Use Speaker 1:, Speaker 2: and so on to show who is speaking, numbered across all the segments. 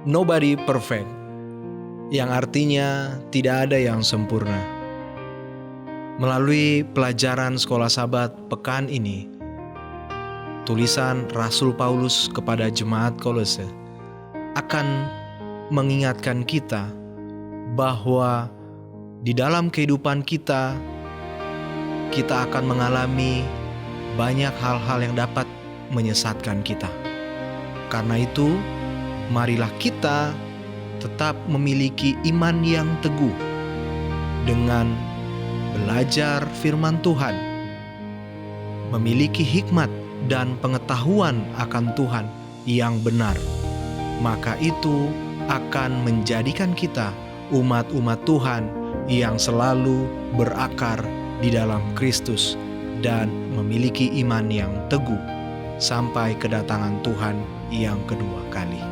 Speaker 1: Nobody perfect, yang artinya tidak ada yang sempurna. Melalui pelajaran Sekolah Sabat pekan ini, tulisan Rasul Paulus kepada jemaat Kolose akan mengingatkan kita bahwa di dalam kehidupan kita akan mengalami banyak hal-hal yang dapat menyesatkan kita. Karena itu, marilah kita tetap memiliki iman yang teguh dengan belajar firman Tuhan, memiliki hikmat dan pengetahuan akan Tuhan yang benar. Maka itu akan menjadikan kita umat-umat Tuhan yang selalu berakar di dalam Kristus dan memiliki iman yang teguh sampai kedatangan Tuhan yang kedua kali.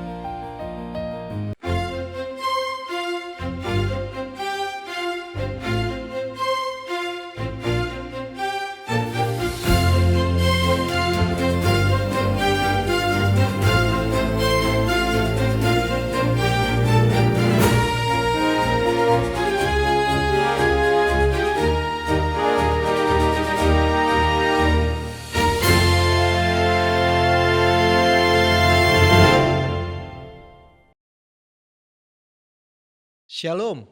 Speaker 1: Shalom,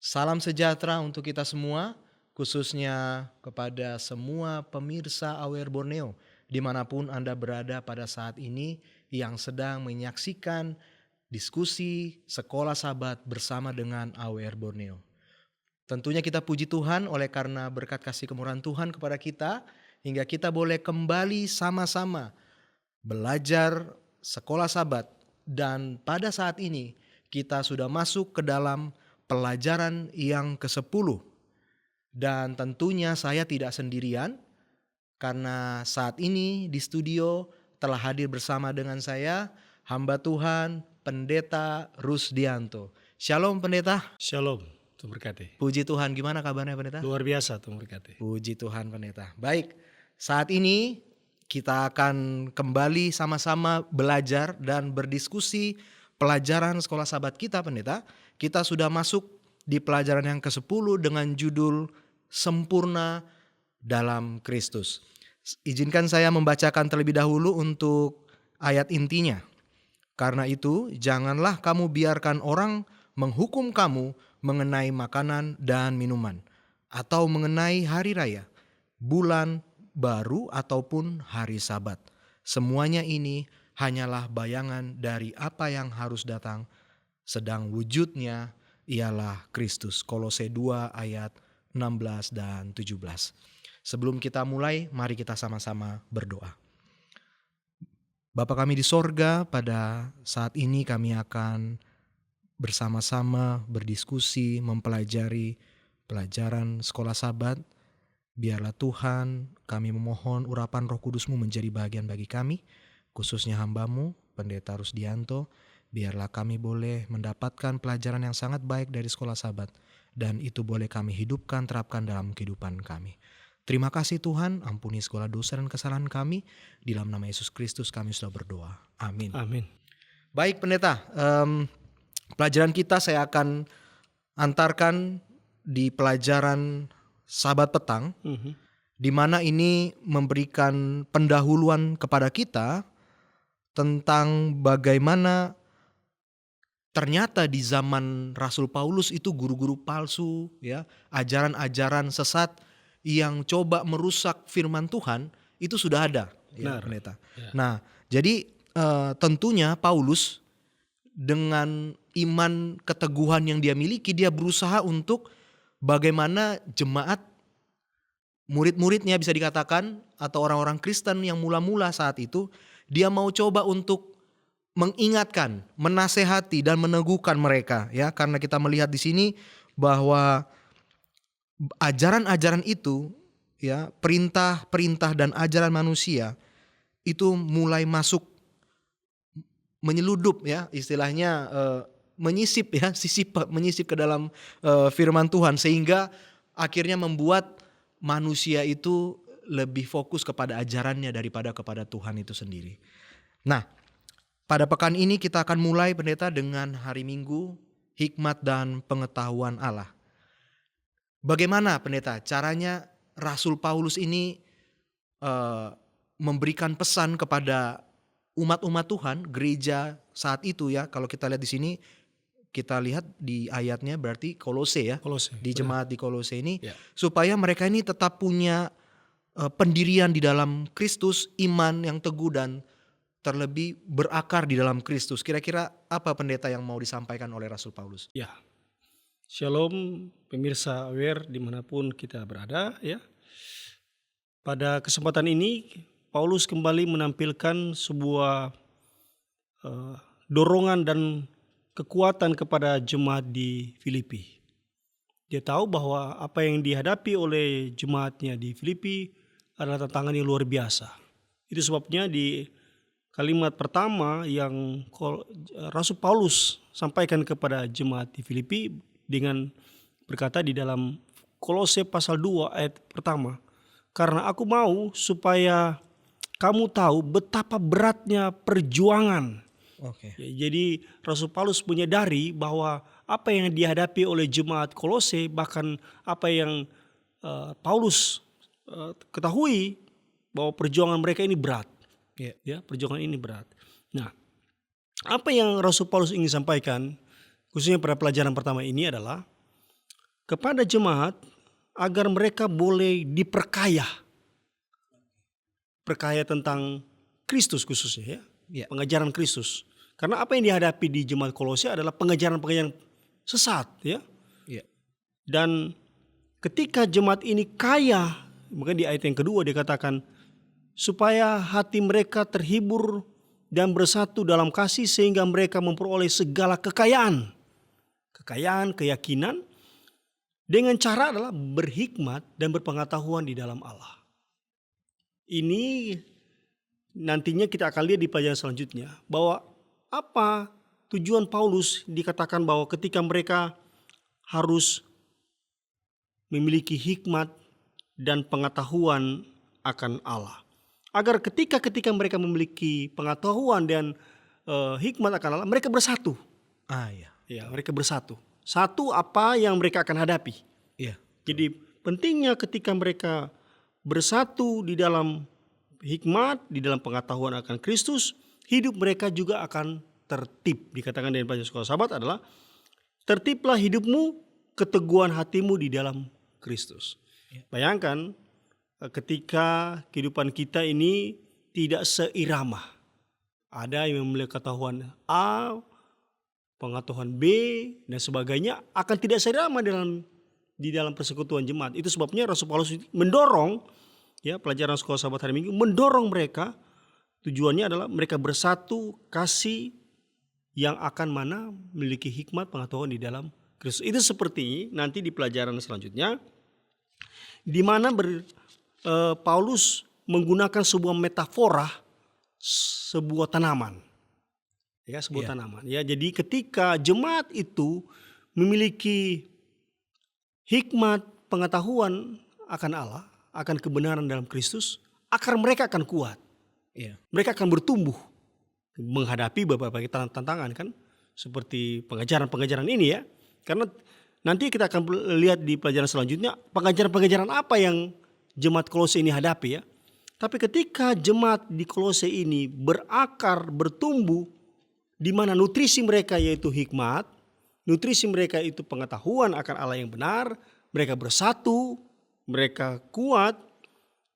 Speaker 1: salam sejahtera untuk kita semua, khususnya kepada semua pemirsa AWR Borneo, dimanapun Anda berada pada saat ini yang sedang menyaksikan diskusi Sekolah Sabat bersama dengan AWR Borneo. Tentunya kita puji Tuhan oleh karena berkat kasih kemurahan Tuhan kepada kita, hingga kita boleh kembali sama-sama belajar Sekolah Sabat, dan pada saat ini kita sudah masuk ke dalam pelajaran yang ke-10. Dan tentunya saya tidak sendirian, karena saat ini di studio telah hadir bersama dengan saya hamba Tuhan Pendeta Rusdianto. Shalom Pendeta.
Speaker 2: Shalom, Tuhan berkati.
Speaker 1: Puji Tuhan, gimana kabarnya Pendeta?
Speaker 2: Luar biasa, Tuhan berkati.
Speaker 1: Puji Tuhan Pendeta. Baik, saat ini kita akan kembali sama-sama belajar dan berdiskusi pelajaran Sekolah Sabat kita Pendeta. Kita sudah masuk di pelajaran yang ke-10 dengan judul Sempurna dalam Kristus. Izinkan saya membacakan terlebih dahulu untuk ayat intinya. Karena itu, janganlah kamu biarkan orang menghukum kamu mengenai makanan dan minuman, atau mengenai hari raya, bulan baru ataupun hari Sabat. Semuanya ini hanyalah bayangan dari apa yang harus datang, sedang wujudnya ialah Kristus. Kolose 2 ayat 16 dan 17. Sebelum kita mulai, mari kita sama-sama berdoa. Bapa kami di sorga, pada saat ini kami akan bersama-sama berdiskusi, mempelajari pelajaran Sekolah Sabat. Biarlah Tuhan, kami memohon urapan Roh Kudus-Mu menjadi bagian bagi kami, khususnya hamba-Mu, Pendeta Rusdianto. Biarlah kami boleh mendapatkan pelajaran yang sangat baik dari Sekolah Sabat, dan itu boleh kami hidupkan, terapkan dalam kehidupan kami. Terima kasih Tuhan, ampuni segala dosa dan kesalahan kami. Di dalam nama Yesus Kristus kami sudah berdoa. Amin.
Speaker 2: Amin.
Speaker 1: Baik Pendeta, pelajaran kita saya akan antarkan di pelajaran Sabat petang, di mana ini memberikan pendahuluan kepada kita tentang bagaimana ternyata di zaman Rasul Paulus itu guru-guru palsu, ya, ajaran-ajaran sesat yang coba merusak firman Tuhan itu sudah ada, ya, Pendeta.
Speaker 2: Ya.
Speaker 1: Nah, jadi tentunya Paulus dengan iman keteguhan yang dia miliki, dia berusaha untuk bagaimana jemaat, murid-muridnya bisa dikatakan, atau orang-orang Kristen yang mula-mula saat itu, dia mau coba untuk mengingatkan, menasehati dan meneguhkan mereka, ya, karena kita melihat di sini bahwa ajaran-ajaran itu, ya, perintah-perintah dan ajaran manusia itu mulai masuk, menyeludup, ya, istilahnya menyisip, ya, menyisip ke dalam firman Tuhan, sehingga akhirnya membuat manusia itu lebih fokus kepada ajarannya daripada kepada Tuhan itu sendiri. Nah, Pada pekan ini kita akan mulai pendeta dengan hari Minggu, hikmat dan pengetahuan Allah. Bagaimana pendeta caranya Rasul Paulus ini memberikan pesan kepada umat-umat Tuhan, gereja saat itu ya. Kalau kita lihat di sini, kita lihat di ayatnya berarti Kolose ya.
Speaker 2: Kolose.
Speaker 1: Di jemaat di Kolose ini
Speaker 2: Ya.
Speaker 1: supaya mereka ini tetap punya pendirian di dalam Kristus, iman yang teguh dan terlebih berakar di dalam Kristus. Kira-kira apa pendeta yang mau disampaikan oleh Rasul Paulus?
Speaker 2: Ya. Shalom pemirsa aware dimanapun kita berada ya. Pada kesempatan ini Paulus kembali menampilkan sebuah dorongan dan kekuatan kepada jemaat di Filipi. Dia tahu bahwa apa yang dihadapi oleh jemaatnya di Filipi adalah tantangan yang luar biasa. Itu sebabnya di kalimat pertama yang Rasul Paulus sampaikan kepada jemaat di Filipi dengan berkata di dalam Kolose pasal 2 ayat pertama, karena aku mau supaya kamu tahu betapa beratnya perjuangan.
Speaker 1: Oke.
Speaker 2: Ya, jadi Rasul Paulus menyadari bahwa apa yang dihadapi oleh jemaat Kolose, bahkan apa yang Paulus ketahui bahwa perjuangan mereka ini berat. Ya, perjuangan ini berat. Nah, apa yang Rasul Paulus ingin sampaikan, khususnya pada pelajaran pertama ini adalah kepada jemaat agar mereka boleh diperkaya. Perkaya tentang Kristus khususnya ya.
Speaker 1: Ya.
Speaker 2: Pengajaran Kristus. Karena apa yang dihadapi di jemaat Kolose adalah pengajaran-pengajaran sesat ya.
Speaker 1: Ya.
Speaker 2: Dan ketika jemaat ini kaya, maka di ayat yang kedua dikatakan supaya hati mereka terhibur dan bersatu dalam kasih sehingga mereka memperoleh segala kekayaan. Kekayaan, keyakinan dengan cara adalah berhikmat dan berpengetahuan di dalam Allah. Ini nantinya kita akan lihat di pelajaran selanjutnya bahwa apa tujuan Paulus dikatakan bahwa ketika mereka harus memiliki hikmat dan pengetahuan akan Allah. Agar ketika mereka memiliki pengetahuan dan hikmat akan Allah, mereka bersatu. Ya, mereka bersatu. Satu apa yang mereka akan hadapi.
Speaker 1: Iya.
Speaker 2: Jadi pentingnya ketika mereka bersatu di dalam hikmat, di dalam pengetahuan akan Kristus, hidup mereka juga akan tertib. Dikatakan dari pelajaran sekolah sahabat adalah tertiblah hidupmu, keteguhan hatimu di dalam Kristus. Bayangkan ketika kehidupan kita ini tidak seirama. Ada yang memiliki ketahuan A, pengetahuan B dan sebagainya akan tidak seirama di dalam persekutuan jemaat. Itu sebabnya Rasul Paulus mendorong ya pelajaran sekolah sahabat hari Minggu mendorong mereka, tujuannya adalah mereka bersatu kasih yang akan mana memiliki hikmat pengetahuan di dalam Kristus. Itu seperti nanti di pelajaran selanjutnya di mana Paulus menggunakan sebuah metafora sebuah tanaman. Ya, sebuah tanaman. Ya, jadi ketika jemaat itu memiliki hikmat pengetahuan akan Allah, akan kebenaran dalam Kristus, akar mereka akan kuat. Mereka akan bertumbuh menghadapi beberapa tantangan kan, seperti pengajaran-pengajaran ini ya. Karena nanti kita akan lihat di pelajaran selanjutnya pengajaran-pengajaran apa yang jemaat Kolose ini hadapi ya. Tapi ketika jemaat di Kolose ini berakar, bertumbuh, di mana nutrisi mereka yaitu hikmat, nutrisi mereka itu pengetahuan akan Allah yang benar, mereka bersatu, mereka kuat,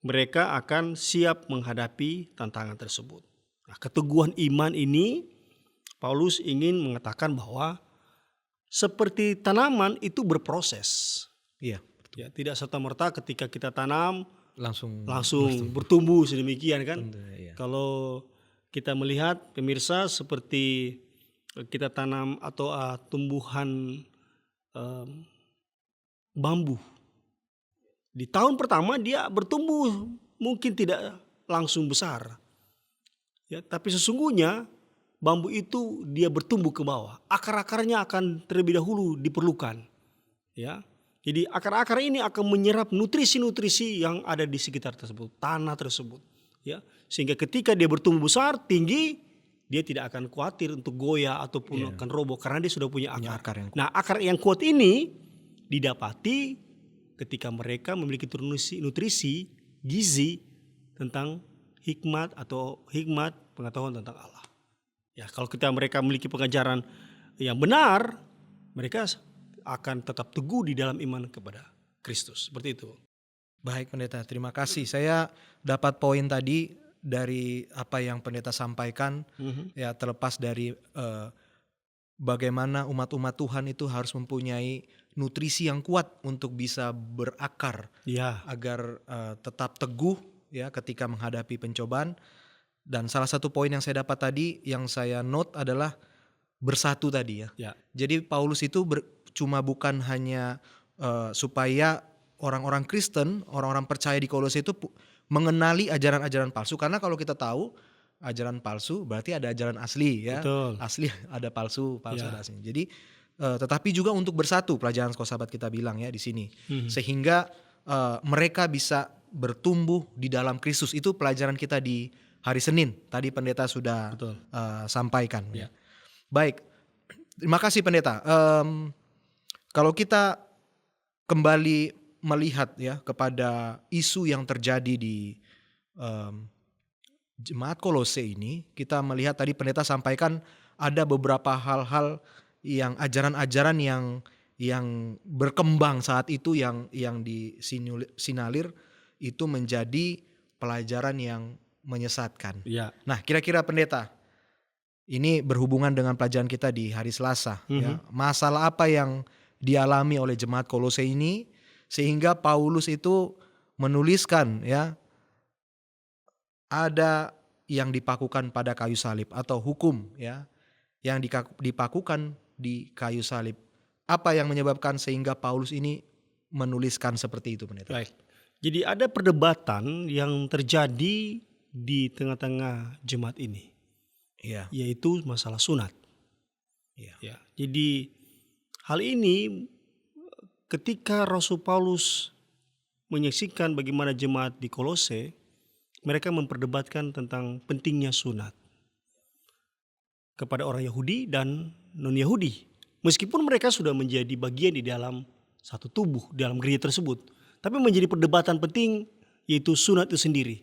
Speaker 2: mereka akan siap menghadapi tantangan tersebut. Nah, keteguhan iman ini Paulus ingin mengatakan bahwa seperti tanaman itu berproses.
Speaker 1: Iya.
Speaker 2: Ya, tidak serta-merta ketika kita tanam
Speaker 1: Langsung
Speaker 2: bertumbuh sedemikian kan.
Speaker 1: Iya.
Speaker 2: Kalau kita melihat pemirsa seperti kita tanam atau tumbuhan bambu. Di tahun pertama dia bertumbuh mungkin tidak langsung besar. Ya, tapi sesungguhnya bambu itu dia bertumbuh ke bawah. Akar-akarnya akan terlebih dahulu diperlukan. Ya. Jadi akar-akar ini akan menyerap nutrisi-nutrisi yang ada di sekitar tersebut, tanah tersebut. Ya. Sehingga ketika dia bertumbuh besar, tinggi, dia tidak akan khawatir untuk goyah ataupun akan roboh karena dia sudah punya
Speaker 1: Punya
Speaker 2: akar.
Speaker 1: akar yang kuat.
Speaker 2: Nah, akar yang kuat ini didapati ketika mereka memiliki nutrisi gizi tentang hikmat pengetahuan tentang Allah. Ya, kalau mereka memiliki pengajaran yang benar, mereka akan tetap teguh di dalam iman kepada Kristus. Seperti itu.
Speaker 1: Baik pendeta, terima kasih. Saya dapat poin tadi dari apa yang pendeta sampaikan, ya terlepas dari bagaimana umat-umat Tuhan itu harus mempunyai nutrisi yang kuat untuk bisa berakar,
Speaker 2: Ya,
Speaker 1: agar tetap teguh ya ketika menghadapi pencobaan. Dan salah satu poin yang saya dapat tadi yang saya note adalah bersatu tadi ya.
Speaker 2: ya,
Speaker 1: Jadi Paulus itu cuma bukan hanya supaya orang-orang Kristen, orang-orang percaya di Kolose itu mengenali ajaran-ajaran palsu. Karena kalau kita tahu ajaran palsu berarti ada ajaran asli ya.
Speaker 2: betul.
Speaker 1: Asli ada palsu
Speaker 2: Ya.
Speaker 1: ada asli. Jadi tetapi juga untuk bersatu, pelajaran sekolah sahabat kita bilang ya di sini. Sehingga mereka bisa bertumbuh di dalam Kristus. Itu pelajaran kita di hari Senin. Tadi pendeta sudah
Speaker 2: Betul.
Speaker 1: sampaikan.
Speaker 2: Ya.
Speaker 1: Baik, terima kasih pendeta. Kalau kita kembali melihat ya kepada isu yang terjadi di jemaat Kolose ini, kita melihat tadi pendeta sampaikan ada beberapa hal-hal yang ajaran-ajaran yang berkembang saat itu yang disinalir itu menjadi pelajaran yang menyesatkan.
Speaker 2: Ya.
Speaker 1: Nah, kira-kira pendeta, ini berhubungan dengan pelajaran kita di hari Selasa. Ya. Masalah apa yang dialami oleh jemaat Kolose ini sehingga Paulus itu menuliskan ya ada yang dipakukan pada kayu salib atau hukum ya yang dipakukan di kayu salib. Apa yang menyebabkan sehingga Paulus ini menuliskan seperti itu, pendeta?
Speaker 2: Baik. Jadi ada perdebatan yang terjadi di tengah-tengah jemaat ini,
Speaker 1: Iya.
Speaker 2: yaitu masalah sunat.
Speaker 1: Iya.
Speaker 2: Ya, jadi hal ini ketika Rasul Paulus menyaksikan bagaimana jemaat di Kolose, mereka memperdebatkan tentang pentingnya sunat kepada orang Yahudi dan non-Yahudi. Meskipun mereka sudah menjadi bagian di dalam satu tubuh, di dalam gereja tersebut. Tapi menjadi perdebatan penting yaitu sunat itu sendiri.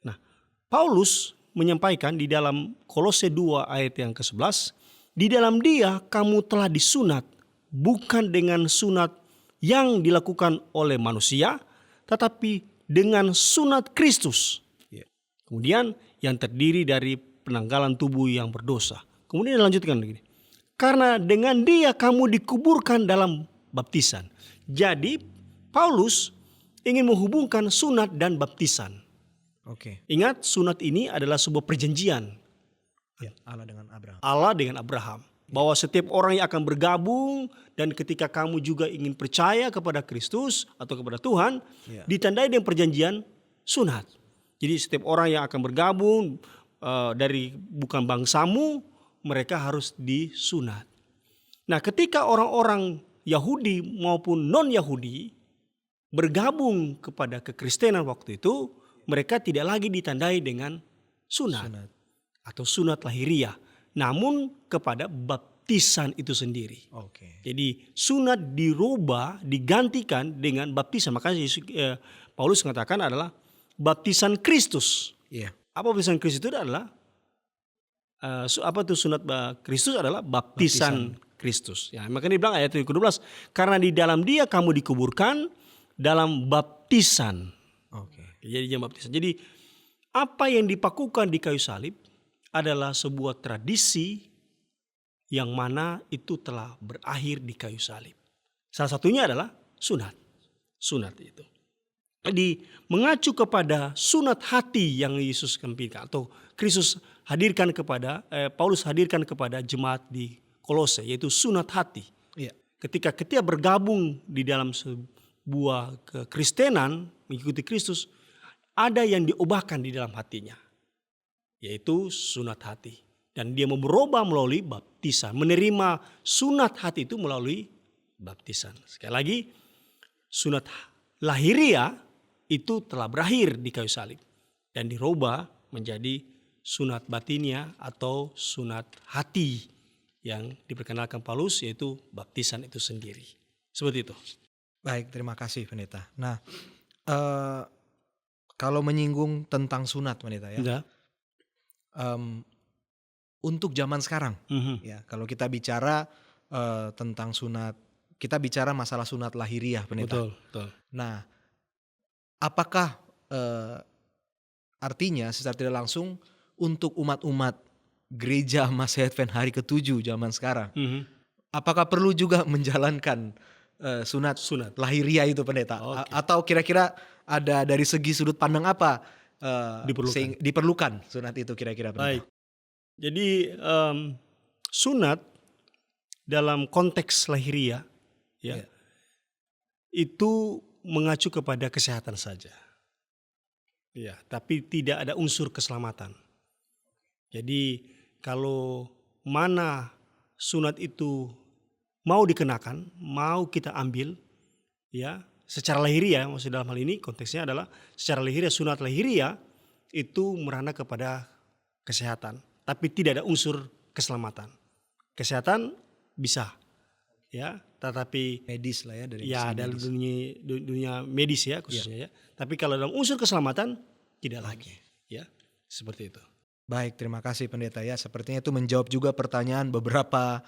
Speaker 2: Nah, Paulus menyampaikan di dalam Kolose 2 ayat yang ke-11, di dalam dia kamu telah disunat, bukan dengan sunat yang dilakukan oleh manusia, tetapi dengan sunat Kristus.
Speaker 1: Iya.
Speaker 2: Kemudian yang terdiri dari penanggalan tubuh yang berdosa. Kemudian dilanjutkan begini. Karena dengan dia kamu dikuburkan dalam baptisan. Jadi Paulus ingin menghubungkan sunat dan baptisan.
Speaker 1: Oke.
Speaker 2: Ingat, sunat ini adalah sebuah perjanjian
Speaker 1: Ya, Allah dengan Abraham.
Speaker 2: Allah dengan Abraham. Bahwa setiap orang yang akan bergabung dan ketika kamu juga ingin percaya kepada Kristus atau kepada Tuhan,
Speaker 1: Ya.
Speaker 2: ditandai dengan perjanjian sunat. Jadi setiap orang yang akan bergabung dari bukan bangsamu, mereka harus disunat. Nah, ketika orang-orang Yahudi maupun non-Yahudi bergabung kepada kekristenan waktu itu, mereka tidak lagi ditandai dengan sunat. Atau sunat lahiriah, namun kepada baptisan itu sendiri.
Speaker 1: Oke.
Speaker 2: Jadi sunat dirubah, digantikan dengan baptisan. Makanya Paulus mengatakan adalah baptisan Kristus.
Speaker 1: Iya.
Speaker 2: Apa baptisan Kristus itu adalah apa itu sunat Kristus adalah baptisan Kristus. Ya, makanya dibilang ayat yang ke-12, karena di dalam dia kamu dikuburkan dalam baptisan.
Speaker 1: Oke.
Speaker 2: Jadi jam baptisan. Jadi apa yang dipakukan di kayu salib adalah sebuah tradisi yang mana itu telah berakhir di kayu salib. Salah satunya adalah sunat. Sunat itu. Jadi mengacu kepada sunat hati yang Yesus kempinkan atau Kristus hadirkan kepada Paulus hadirkan kepada jemaat di Kolose, yaitu sunat hati.
Speaker 1: Iya.
Speaker 2: Ketika bergabung di dalam sebuah kekristenan mengikuti Kristus, ada yang diubahkan di dalam hatinya, yaitu sunat hati. Dan dia berubah melalui baptisan, menerima sunat hati itu melalui baptisan. Sekali lagi, sunat lahiriah itu telah berakhir di kayu salib dan dirubah menjadi sunat batinia atau sunat hati yang diperkenalkan Paulus, yaitu baptisan itu sendiri. Seperti itu.
Speaker 1: Baik, terima kasih pendeta. Nah, kalau menyinggung tentang sunat pendeta ya,
Speaker 2: Ya.
Speaker 1: untuk zaman sekarang
Speaker 2: Mhm.
Speaker 1: ya, kalau kita bicara tentang sunat, kita bicara masalah sunat lahiriah pendeta.
Speaker 2: Betul, betul.
Speaker 1: Nah, apakah artinya secara tidak langsung untuk umat-umat gereja Masehi Advent hari ke-7 zaman sekarang,
Speaker 2: Mhm.
Speaker 1: apakah perlu juga menjalankan sunat
Speaker 2: Sunat.
Speaker 1: lahiriah itu pendeta?
Speaker 2: Oke.
Speaker 1: Atau kira-kira ada dari segi sudut pandang apa
Speaker 2: Diperlukan.
Speaker 1: diperlukan sunat itu kira-kira pendeta?
Speaker 2: Baik. Jadi sunat dalam konteks lahiriah ya,
Speaker 1: Ya.
Speaker 2: itu mengacu kepada kesehatan saja. Ya, tapi tidak ada unsur keselamatan. Jadi kalau mana sunat itu mau dikenakan, mau kita ambil, ya, secara lahiriah, maksud dalam hal ini konteksnya adalah secara lahiriah, sunat lahiriah itu merana kepada kesehatan, tapi tidak ada unsur keselamatan. Kesehatan bisa, ya, tetapi
Speaker 1: Medis lah ya, dari
Speaker 2: ya
Speaker 1: segi
Speaker 2: dalam
Speaker 1: medis.
Speaker 2: dunia medis ya khususnya ya. Tapi kalau dalam unsur keselamatan tidak lagi, ya, seperti itu.
Speaker 1: Baik, terima kasih pendeta ya. Sepertinya itu menjawab juga pertanyaan beberapa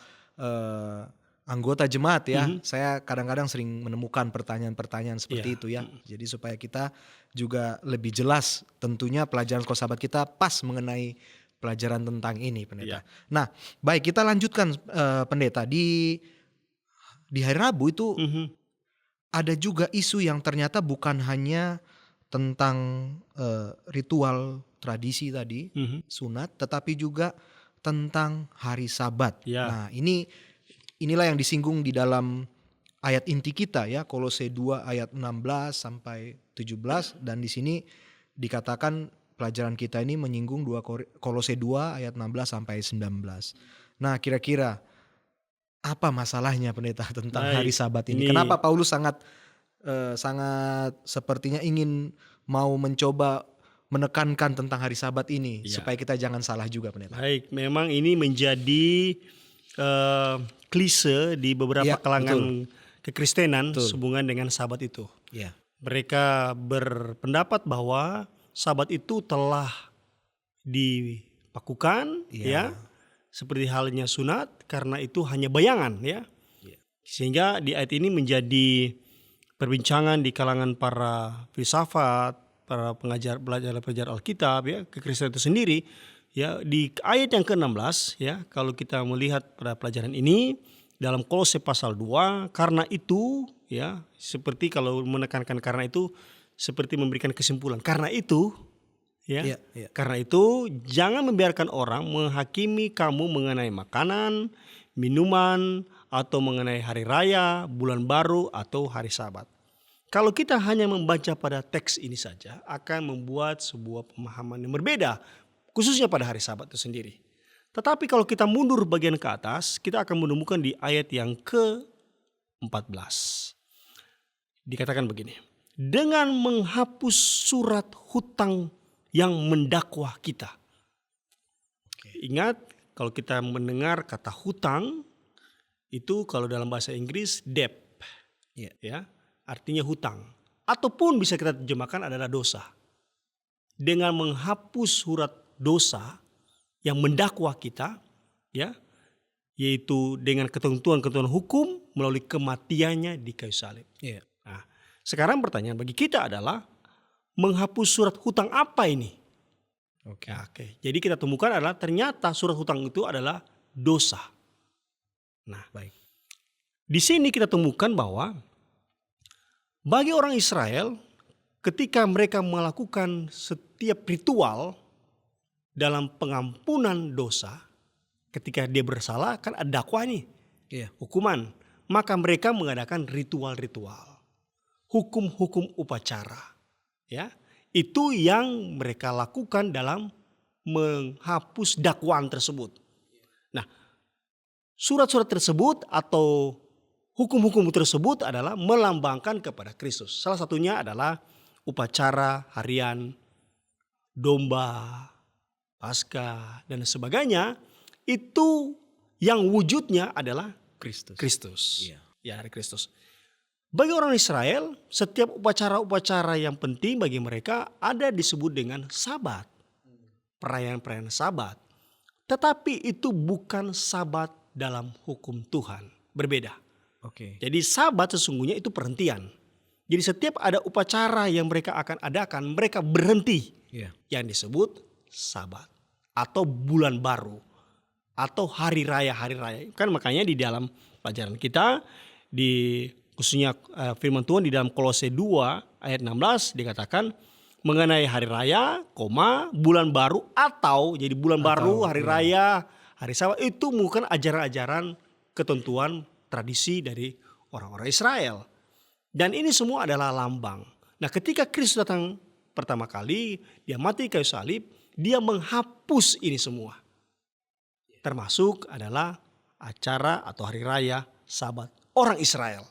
Speaker 1: anggota jemaat ya. Saya kadang-kadang sering menemukan pertanyaan-pertanyaan seperti
Speaker 2: Iya.
Speaker 1: itu ya. Jadi supaya kita juga lebih jelas, tentunya pelajaran sekolah sahabat kita pas mengenai pelajaran tentang ini pendeta. Nah, baik, kita lanjutkan pendeta. Di hari Rabu itu ada juga isu yang ternyata bukan hanya tentang ritual tradisi tadi, sunat, tetapi juga tentang hari Sabat.
Speaker 2: Ya.
Speaker 1: Nah, inilah yang disinggung di dalam ayat inti kita ya, Kolose 2 ayat 16 sampai 17, dan di sini dikatakan pelajaran kita ini menyinggung Kolose 2 ayat 16 sampai 19. Nah, kira-kira apa masalahnya pendeta tentang
Speaker 2: Baik,
Speaker 1: hari Sabat ini?
Speaker 2: ini-
Speaker 1: Kenapa Paulus sangat sepertinya ingin mau mencoba menekankan tentang hari Sabat ini
Speaker 2: Ya.
Speaker 1: supaya kita jangan salah juga pendeta.
Speaker 2: Baik, memang ini menjadi klise di beberapa
Speaker 1: Ya,
Speaker 2: kalangan kekristenan
Speaker 1: Betul.
Speaker 2: sehubungan dengan Sabat itu.
Speaker 1: Ya,
Speaker 2: Mereka berpendapat bahwa Sabat itu telah dipakukan, ya, seperti halnya sunat, karena itu hanya bayangan, ya. Sehingga di ayat ini menjadi perbincangan di kalangan para filsafat, para pelajar Alkitab, ya, kekristenan itu sendiri, ya. Di ayat yang ke-16, ya, kalau kita melihat pada pelajaran ini dalam Kolose pasal 2, karena itu, ya, seperti kalau menekankan karena itu seperti memberikan kesimpulan. Karena itu, ya,
Speaker 1: Ya.
Speaker 2: karena itu jangan membiarkan orang menghakimi kamu mengenai makanan, minuman, atau mengenai hari raya, bulan baru, atau hari Sabat. Kalau kita hanya membaca pada teks ini saja akan membuat sebuah pemahaman yang berbeda, khususnya pada hari Sabat itu sendiri. Tetapi kalau kita mundur bagian ke atas, kita akan menemukan di ayat yang ke-14. Dikatakan begini, dengan menghapus surat hutang yang mendakwah kita. Ingat, kalau kita mendengar kata hutang, itu kalau dalam bahasa Inggris debt, ya, artinya hutang. Ataupun bisa kita terjemahkan adalah dosa. Dengan menghapus surat dosa yang mendakwah kita, ya, yaitu dengan ketentuan-ketentuan hukum melalui kematiannya di kayu salib.
Speaker 1: Ya.
Speaker 2: Nah, sekarang pertanyaan bagi kita adalah menghapus surat hutang apa ini?
Speaker 1: Oke.
Speaker 2: Ya, oke. Jadi kita temukan adalah ternyata surat hutang itu adalah dosa. Nah,
Speaker 1: Baik.
Speaker 2: di sini kita temukan bahwa bagi orang Israel ketika mereka melakukan setiap ritual dalam pengampunan dosa, ketika dia bersalah kan ada dakwah nih,
Speaker 1: Iya.
Speaker 2: hukuman, maka mereka mengadakan ritual-ritual, hukum-hukum upacara, ya, itu yang mereka lakukan dalam menghapus dakwaan tersebut. Nah, surat-surat tersebut atau hukum-hukum tersebut adalah melambangkan kepada Kristus. Salah satunya adalah upacara harian, domba, Paskah dan sebagainya, itu yang wujudnya adalah
Speaker 1: Kristus.
Speaker 2: Kristus.
Speaker 1: Iya.
Speaker 2: Ya, hari Kristus. Bagi orang Israel, setiap upacara-upacara yang penting bagi mereka ada disebut dengan Sabat. Perayaan-perayaan Sabat. Tetapi itu bukan Sabat dalam hukum Tuhan. Berbeda.
Speaker 1: Oke.
Speaker 2: Jadi Sabat sesungguhnya itu perhentian. Jadi setiap ada upacara yang mereka akan adakan, mereka berhenti.
Speaker 1: Iya.
Speaker 2: Yang disebut Sabat. Atau bulan baru. Atau hari raya-hari raya. Kan makanya di dalam pelajaran kita, di khususnya firman Tuhan di dalam Kolose 2 ayat 16 dikatakan mengenai hari raya, bulan baru atau jadi bulan baru, hari raya, hari Sabat itu bukan ajaran-ajaran ketentuan tradisi dari orang-orang Israel. Dan ini semua adalah lambang. Nah, ketika Kristus datang pertama kali, dia mati di kayu salib, dia menghapus ini semua. Termasuk adalah acara atau hari raya Sabat orang Israel.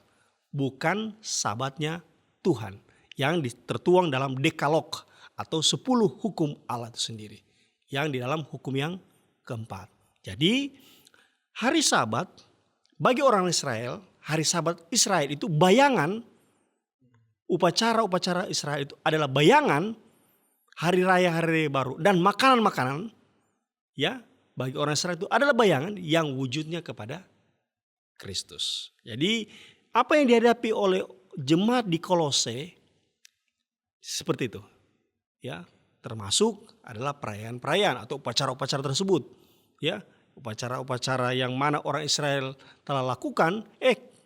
Speaker 2: Bukan Sabatnya Tuhan yang tertuang dalam Dekalog atau 10 hukum Allah itu sendiri. Yang di dalam hukum yang keempat. Jadi hari Sabat bagi orang Israel, hari Sabat Israel itu bayangan, upacara-upacara Israel itu adalah bayangan hari raya baru. Dan makanan-makanan ya bagi orang Israel itu adalah bayangan yang wujudnya kepada Kristus. Jadi apa yang dihadapi oleh jemaat di Kolose seperti itu. Ya, termasuk adalah perayaan-perayaan atau upacara-upacara tersebut. Ya, upacara-upacara yang mana orang Israel telah lakukan,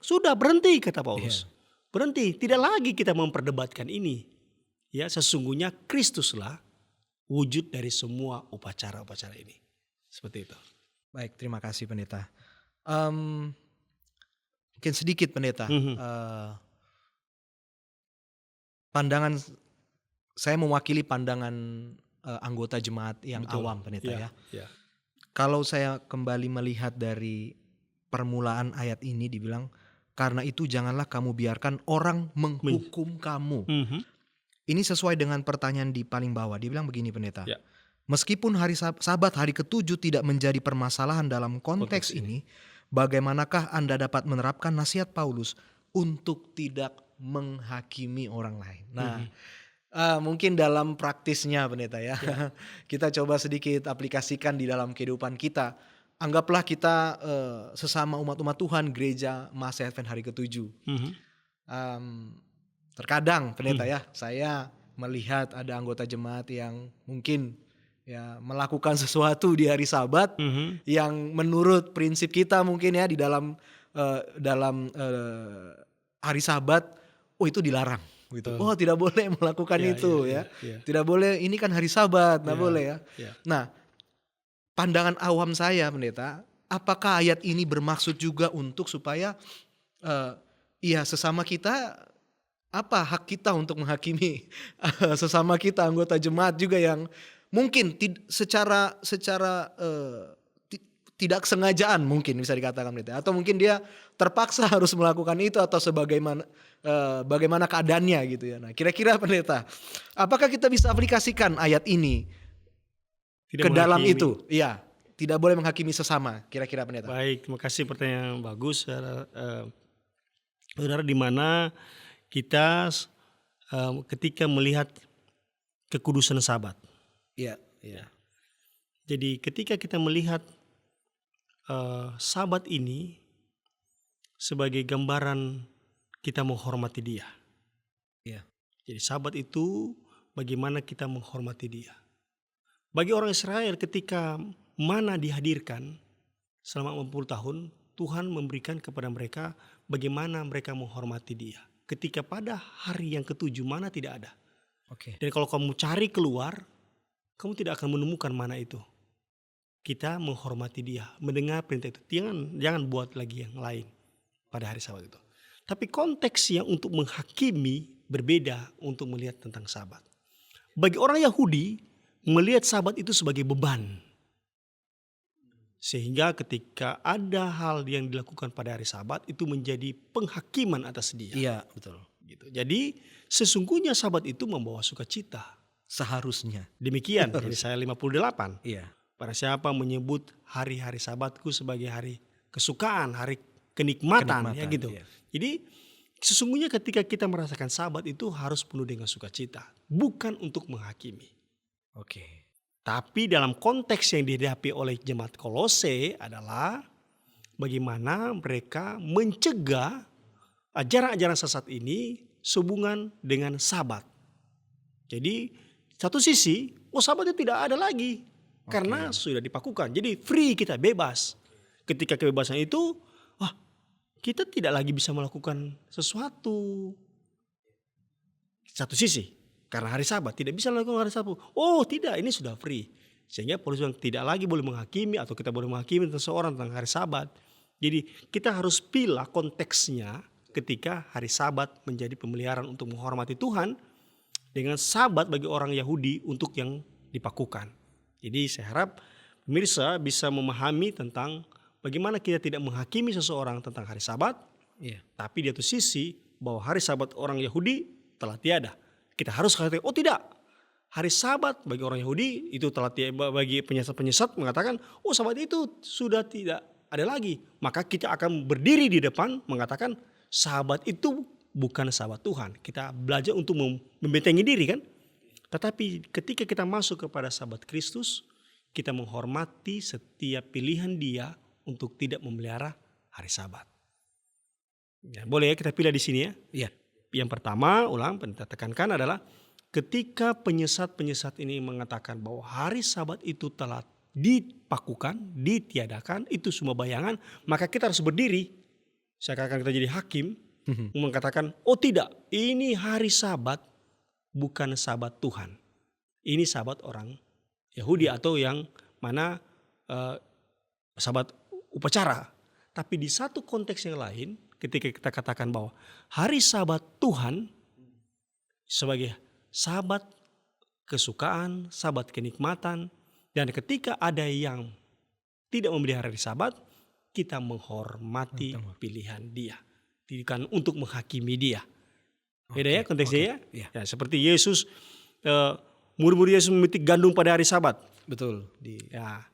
Speaker 2: sudah berhenti kata Paulus. Berhenti, tidak lagi kita memperdebatkan ini. Ya, sesungguhnya Kristuslah wujud dari semua upacara-upacara ini. Seperti itu.
Speaker 1: Baik, terima kasih pendeta. Mungkin sedikit pendeta, pandangan saya mewakili pandangan anggota jemaat yang
Speaker 2: Betul.
Speaker 1: awam pendeta
Speaker 2: Ya.
Speaker 1: Kalau saya kembali melihat dari permulaan ayat ini dibilang, karena itu janganlah kamu biarkan orang menghukum kamu. Ini sesuai dengan pertanyaan di paling bawah. Dia bilang begini pendeta.
Speaker 2: Ya.
Speaker 1: Meskipun hari Sabat hari ke-7 tidak menjadi permasalahan dalam konteks ini, bagaimanakah Anda dapat menerapkan nasihat Paulus untuk tidak menghakimi orang lain? Nah, mungkin dalam praktisnya pendeta ya. Kita coba sedikit aplikasikan di dalam kehidupan kita. Anggaplah kita sesama umat-umat Tuhan gereja Masa Advent hari ke-7. Terkadang pendeta ya, saya melihat ada anggota jemaat yang mungkin ya melakukan sesuatu di hari Sabat yang menurut prinsip kita mungkin ya di dalam hari Sabat, itu dilarang gitu. Oh, tidak boleh melakukan itu ya. Tidak boleh, ini kan hari Sabat, tidak boleh ya. Nah, pandangan awam saya pendeta, apakah ayat ini bermaksud juga untuk supaya sesama kita, apa hak kita untuk menghakimi sesama kita anggota jemaat juga yang mungkin secara tidak kesengajaan mungkin bisa dikatakan pendeta, atau mungkin dia terpaksa harus melakukan itu atau bagaimana keadaannya gitu ya. Nah, kira-kira pendeta, apakah kita bisa aplikasikan ayat ini ke dalam itu? Iya, tidak boleh menghakimi sesama. Kira-kira pendeta.
Speaker 2: Baik, terima kasih pertanyaan yang bagus, saudara, di mana kita ketika melihat kekudusan Sabat.
Speaker 1: Iya.
Speaker 2: Jadi ketika kita melihat Sabat ini sebagai gambaran kita menghormati Dia.
Speaker 1: Iya.
Speaker 2: Jadi Sabat itu bagaimana kita menghormati Dia. Bagi orang Israel ketika mana dihadirkan selama 40 tahun, Tuhan memberikan kepada mereka bagaimana mereka menghormati Dia. Ketika pada hari yang ke-7 mana tidak ada.
Speaker 1: Oke.
Speaker 2: Dan kalau kamu cari keluar, kamu tidak akan menemukan mana itu. Kita menghormati Dia, mendengar perintah itu. Jangan buat lagi yang lain pada hari Sabat itu. Tapi konteks yang untuk menghakimi berbeda untuk melihat tentang Sabat. Bagi orang Yahudi, melihat Sabat itu sebagai beban. Sehingga ketika ada hal yang dilakukan pada hari Sabat itu menjadi penghakiman atas dia.
Speaker 1: Iya, betul.
Speaker 2: Gitu. Jadi sesungguhnya Sabat itu membawa sukacita.
Speaker 1: Seharusnya.
Speaker 2: Demikian Yesaya 58.
Speaker 1: Iya.
Speaker 2: Barang siapa menyebut hari-hari Sabatku sebagai hari kesukaan, hari kenikmatan, ya gitu.
Speaker 1: Iya.
Speaker 2: Jadi sesungguhnya ketika kita merasakan Sabat itu harus penuh dengan sukacita, bukan untuk menghakimi.
Speaker 1: Oke.
Speaker 2: Tapi dalam konteks yang dihadapi oleh jemaat Kolose adalah bagaimana mereka mencegah ajaran-ajaran sesat ini sehubungan dengan Sabat. Jadi satu sisi, Sabat itu tidak ada lagi karena sudah dipakukan. Jadi free, kita bebas. Ketika kebebasan itu, kita tidak lagi bisa melakukan sesuatu. Satu sisi, karena hari Sabat tidak bisa melakukan hari Sabat. Oh tidak, ini sudah free. Sehingga Paulus bilang tidak lagi boleh menghakimi atau kita boleh menghakimi tentang seorang tentang hari Sabat. Jadi kita harus pilih konteksnya ketika hari Sabat menjadi pemeliharaan untuk menghormati Tuhan dengan Sabat bagi orang Yahudi untuk yang dipakukan. Jadi saya harap pemirsa bisa memahami tentang bagaimana kita tidak menghakimi seseorang tentang hari Sabat.
Speaker 1: Iya.
Speaker 2: Tapi di satu sisi bahwa hari Sabat orang Yahudi telah tiada. Kita harus katakan, oh tidak, hari Sabat bagi orang Yahudi itu telah tiada. Bagi penyesat-penyesat mengatakan, oh Sabat itu sudah tidak ada lagi. Maka kita akan berdiri di depan mengatakan Sabat itu bukan Sabat Tuhan. Kita belajar untuk membentengi diri kan. Tetapi ketika kita masuk kepada Sabat Kristus, kita menghormati setiap pilihan Dia untuk tidak memelihara hari Sabat. Ya, boleh ya kita pilih di sini ya.
Speaker 1: Iya.
Speaker 2: Yang pertama, kita tekankan adalah ketika penyesat-penyesat ini mengatakan bahwa hari Sabat itu telah dipakukan, ditiadakan, itu semua bayangan, maka kita harus berdiri. Seakan-akan kita jadi hakim, mengatakan, oh tidak, ini hari Sabat bukan Sabat Tuhan. Ini Sabat orang Yahudi atau yang mana Sabat upacara. Tapi di satu konteks yang lain, ketika kita katakan bahwa hari Sabat Tuhan sebagai Sabat kesukaan, Sabat kenikmatan, dan ketika ada yang tidak memelihara hari Sabat, kita menghormati pilihan Dia, bukan untuk menghakimi Dia. Beda ya konteksnya ya? Ya. Seperti Yesus, murid-murid Yesus memetik gandum pada hari Sabat.
Speaker 1: Betul.
Speaker 2: Ya.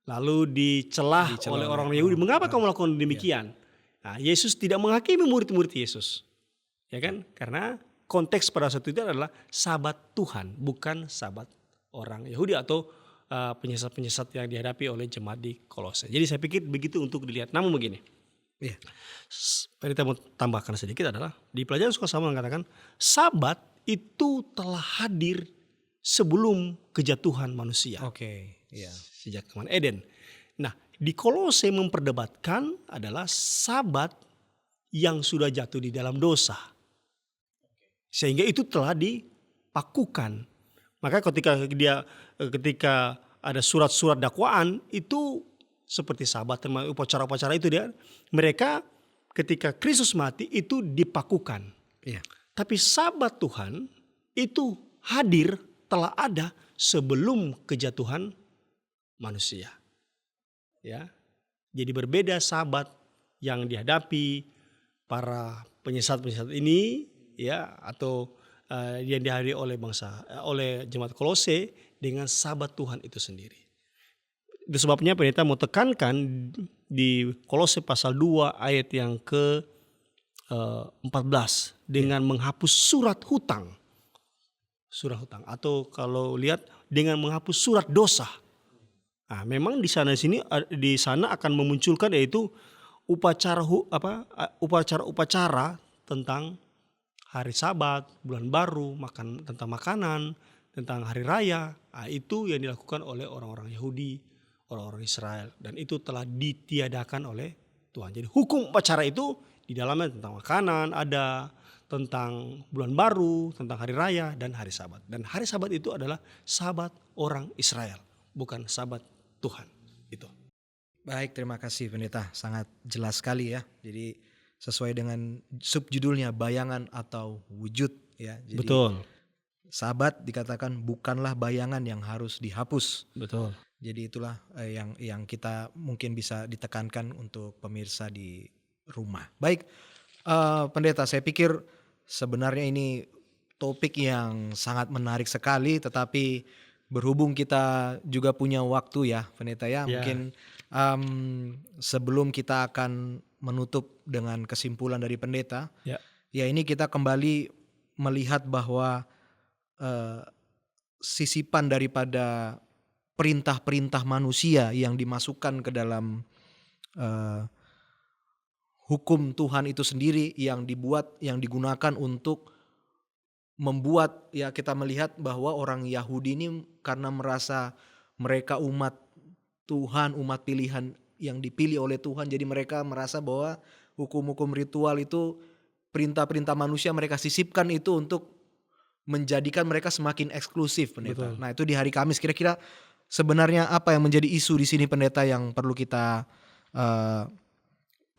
Speaker 2: Lalu dicelah oleh orang Yahudi. Mengapa kamu melakukan demikian? Nah, Yesus tidak menghakimi murid-murid Yesus. Ya kan? Karena konteks pada saat itu adalah Sabat Tuhan, bukan Sabat orang Yahudi atau penyesat-penyesat yang dihadapi oleh jemaat di Kolose. Jadi saya pikir begitu untuk dilihat. Namun begini.
Speaker 1: Iya.
Speaker 2: Kita mau tambahkan sedikit adalah di pelajaran sekolah sama mengatakan Sabat itu telah hadir sebelum kejatuhan manusia.
Speaker 1: Oke. Iya.
Speaker 2: Sejak Taman Eden. Nah, di Kolose memperdebatkan adalah Sabat yang sudah jatuh di dalam dosa. Sehingga itu telah dipakukan. Maka ketika ada surat-surat dakwaan itu seperti Sabat, upacara-upacara itu dia, mereka ketika Kristus mati itu dipakukan.
Speaker 1: Iya.
Speaker 2: Tapi Sabat Tuhan itu hadir, telah ada sebelum kejatuhan manusia. Ya. Jadi berbeda Sabat yang dihadapi para penyesat-penyesat ini ya atau yang dihadiri oleh jemaat Kolose dengan Sabat Tuhan itu sendiri. Itu sebabnya pendeta mau tekankan di Kolose pasal 2 ayat yang ke 14 dengan menghapus surat hutang. Surat hutang atau kalau lihat dengan menghapus surat dosa. Nah, memang di sana akan memunculkan yaitu upacara tentang hari Sabat, bulan baru, tentang makanan, tentang hari raya. Nah, itu yang dilakukan oleh orang-orang Yahudi, orang-orang Israel, dan itu telah ditiadakan oleh Tuhan. Jadi hukum upacara itu di dalamnya tentang makanan ada, tentang bulan baru, tentang hari raya dan hari Sabat. Dan hari Sabat itu adalah Sabat orang Israel, bukan Sabat Tuhan. Itu.
Speaker 1: Baik, terima kasih pendeta. Sangat jelas sekali ya. Jadi sesuai dengan subjudulnya bayangan atau wujud ya. Jadi,
Speaker 2: betul.
Speaker 1: Sabat dikatakan bukanlah bayangan yang harus dihapus.
Speaker 2: Betul.
Speaker 1: Jadi itulah yang kita mungkin bisa ditekankan untuk pemirsa di rumah. Baik, pendeta, saya pikir sebenarnya ini topik yang sangat menarik sekali, tetapi berhubung kita juga punya waktu ya, Pendeta ya,
Speaker 2: Ya,
Speaker 1: mungkin sebelum kita akan menutup dengan kesimpulan dari Pendeta,
Speaker 2: ya,
Speaker 1: ya ini kita kembali melihat bahwa eh, sisipan daripada perintah-perintah manusia yang dimasukkan ke dalam eh, hukum Tuhan itu sendiri yang dibuat, yang digunakan untuk membuat ya kita melihat bahwa orang Yahudi ini karena merasa mereka umat Tuhan, umat pilihan yang dipilih oleh Tuhan, jadi mereka merasa bahwa hukum-hukum ritual itu, perintah-perintah manusia mereka sisipkan itu untuk menjadikan mereka semakin eksklusif, Pendeta.
Speaker 2: betul.
Speaker 1: Nah, itu di hari Kamis kira-kira sebenarnya apa yang menjadi isu di sini, Pendeta, yang perlu kita eh,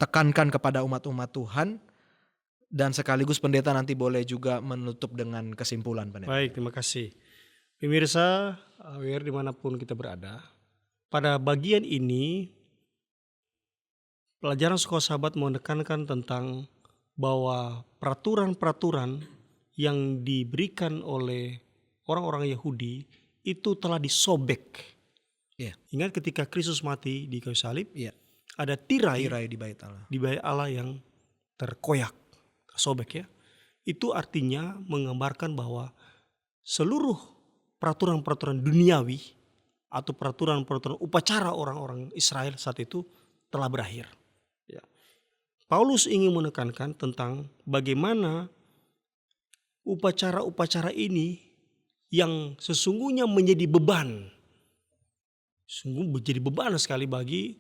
Speaker 1: tekankan kepada umat-umat Tuhan, dan sekaligus Pendeta nanti boleh juga menutup dengan kesimpulan, Pendeta.
Speaker 2: Baik, terima kasih. Pemirsa, aware dimanapun kita berada, pada bagian ini pelajaran sekolah sahabat menekankan tentang bahwa peraturan-peraturan yang diberikan oleh orang-orang Yahudi itu telah disobek.
Speaker 1: Iya,
Speaker 2: Ingat ketika Kristus mati di kayu salib,
Speaker 1: iya.
Speaker 2: ada tirai
Speaker 1: Tirai di bait Allah.
Speaker 2: di bait Allah yang terkoyak, tersobek ya. Itu artinya menggambarkan bahwa seluruh peraturan-peraturan duniawi atau peraturan-peraturan upacara orang-orang Israel saat itu telah berakhir. Ya. Paulus ingin menekankan tentang bagaimana upacara-upacara ini yang sesungguhnya menjadi beban, sungguh menjadi beban sekali bagi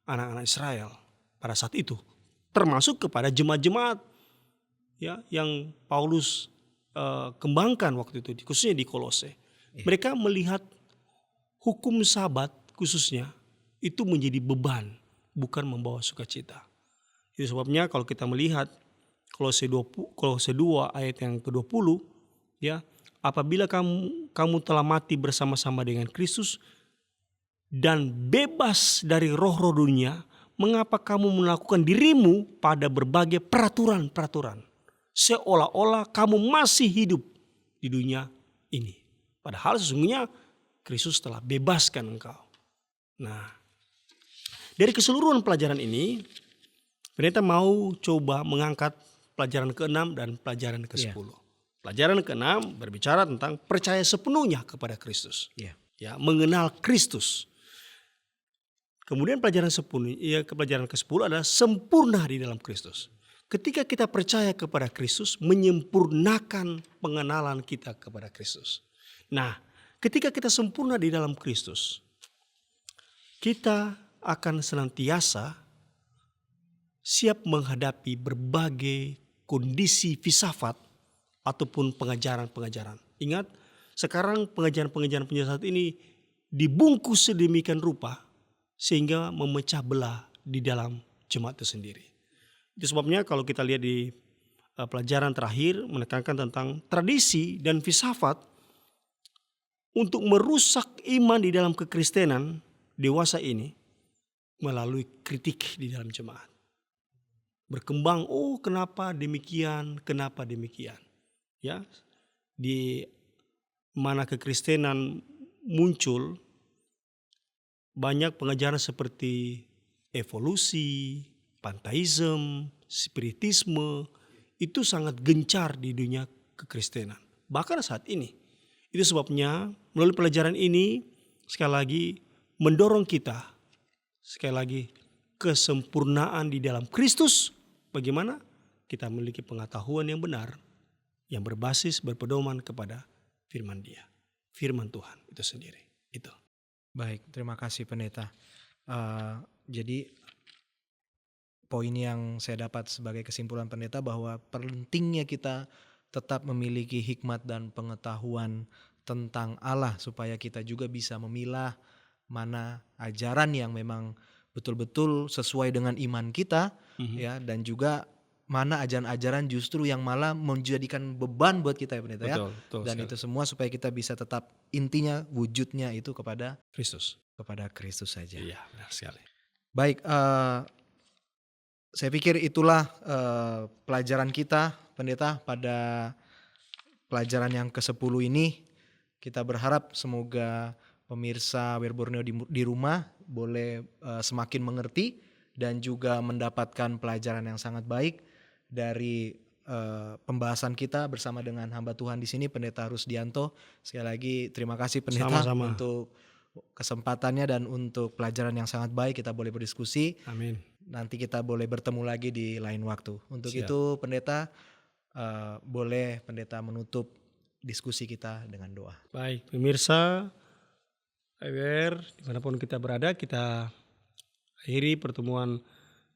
Speaker 2: anak-anak Israel pada saat itu, termasuk kepada jemaat-jemaat ya yang Paulus kembangkan waktu itu, khususnya di Kolose. Mereka melihat hukum Sabat khususnya itu menjadi beban, bukan membawa sukacita. Itu sebabnya kalau kita melihat Kolose 2 ayat yang ke-20 ya, apabila kamu telah mati bersama-sama dengan Kristus dan bebas dari roh-roh dunia, mengapa kamu melakukan dirimu pada berbagai peraturan-peraturan seolah-olah kamu masih hidup di dunia ini, padahal sesungguhnya Kristus telah bebaskan engkau. Nah, dari keseluruhan pelajaran ini, Pendeta mau coba mengangkat pelajaran ke-6 dan pelajaran ke-10. Pelajaran ke-6 berbicara tentang percaya sepenuhnya kepada Kristus.
Speaker 1: Iya.
Speaker 2: Ya, mengenal Kristus. Kemudian pelajaran ke-10 adalah sempurna di dalam Kristus. Ketika kita percaya kepada Kristus, menyempurnakan pengenalan kita kepada Kristus. Nah, ketika kita sempurna di dalam Kristus, kita akan senantiasa siap menghadapi berbagai kondisi filsafat ataupun pengajaran-pengajaran. Ingat, sekarang pengajaran-pengajaran saat ini dibungkus sedemikian rupa sehingga memecah belah di dalam jemaat itu sendiri. Itu sebabnya kalau kita lihat di pelajaran terakhir menekankan tentang tradisi dan filsafat untuk merusak iman di dalam kekristenan dewasa ini melalui kritik di dalam jemaat. Berkembang, kenapa demikian, kenapa demikian. Ya, di mana kekristenan muncul banyak pengajaran seperti evolusi, panteisme, spiritisme itu sangat gencar di dunia kekristenan. Bahkan saat ini. Itu sebabnya melalui pelajaran ini sekali lagi mendorong kita sekali lagi kesempurnaan di dalam Kristus. Bagaimana kita memiliki pengetahuan yang benar yang berbasis berpedoman kepada firman Dia, firman Tuhan itu sendiri. Itu.
Speaker 1: Baik, terima kasih Pendeta. Jadi poin yang saya dapat sebagai kesimpulan Pendeta bahwa pentingnya kita tetap memiliki hikmat dan pengetahuan tentang Allah supaya kita juga bisa memilah mana ajaran yang memang betul-betul sesuai dengan iman kita ya, dan juga mana ajaran-ajaran justru yang malah menjadikan beban buat kita ya Pendeta ya.
Speaker 2: Betul
Speaker 1: Dan
Speaker 2: sekali.
Speaker 1: itu semua supaya kita bisa tetap intinya wujudnya itu kepada
Speaker 2: Kristus.
Speaker 1: saja.
Speaker 2: Iya, benar sekali.
Speaker 1: Baik, saya pikir itulah pelajaran kita Pendeta pada pelajaran yang ke-10 ini kita berharap semoga pemirsa WR Borneo di rumah boleh semakin mengerti dan juga mendapatkan pelajaran yang sangat baik dari pembahasan kita bersama dengan hamba Tuhan di sini, Pendeta Rusdianto. Sekali lagi terima kasih Pendeta
Speaker 2: Sama-sama.
Speaker 1: untuk kesempatannya dan untuk pelajaran yang sangat baik, kita boleh berdiskusi.
Speaker 2: Amin.
Speaker 1: Nanti kita boleh bertemu lagi di lain waktu. Untuk
Speaker 2: Siap.
Speaker 1: itu Pendeta, boleh Pendeta menutup diskusi kita dengan doa.
Speaker 2: Baik, pemirsa WR dimanapun kita berada, kita akhiri pertemuan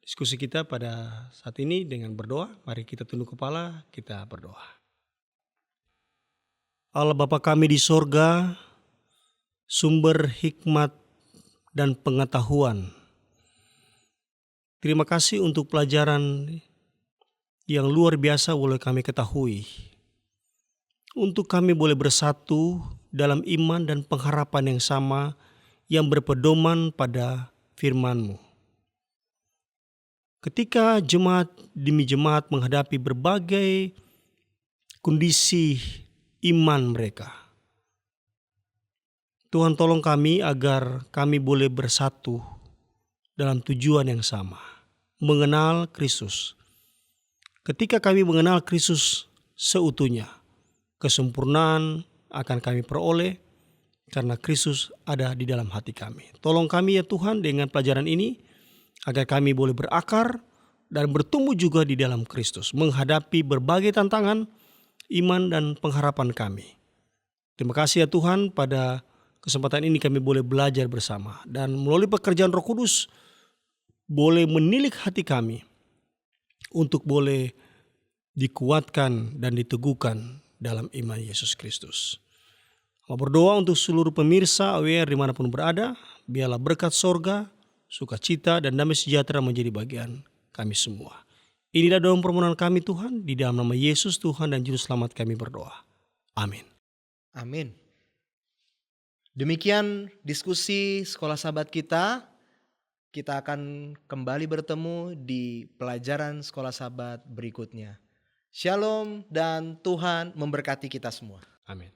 Speaker 2: diskusi kita pada saat ini dengan berdoa. Mari kita tunduk kepala, kita berdoa. Allah Bapa kami di sorga, sumber hikmat dan pengetahuan. Terima kasih untuk pelajaran yang luar biasa boleh kami ketahui. Untuk kami boleh bersatu dalam iman dan pengharapan yang sama yang berpedoman pada firman-Mu. Ketika jemaat demi jemaat menghadapi berbagai kondisi iman mereka, Tuhan tolong kami agar kami boleh bersatu dalam tujuan yang sama, mengenal Kristus. Ketika kami mengenal Kristus seutuhnya, kesempurnaan akan kami peroleh karena Kristus ada di dalam hati kami. Tolong kami ya Tuhan dengan pelajaran ini, agar kami boleh berakar dan bertumbuh juga di dalam Kristus, menghadapi berbagai tantangan iman dan pengharapan kami. Terima kasih ya Tuhan, pada kesempatan ini kami boleh belajar bersama dan melalui pekerjaan Roh Kudus boleh menilik hati kami untuk boleh dikuatkan dan diteguhkan dalam iman Yesus Kristus. Mau berdoa untuk seluruh pemirsa AWR dimanapun berada, biarlah berkat sorga, sukacita dan damai sejahtera menjadi bagian kami semua. Inilah doa permohonan kami Tuhan, di dalam nama Yesus Tuhan dan Juru Selamat kami berdoa. Amin.
Speaker 1: Amin. Demikian diskusi Sekolah Sahabat kita. Kita akan kembali bertemu di pelajaran Sekolah Sahabat berikutnya. Shalom dan Tuhan memberkati kita semua.
Speaker 2: Amin.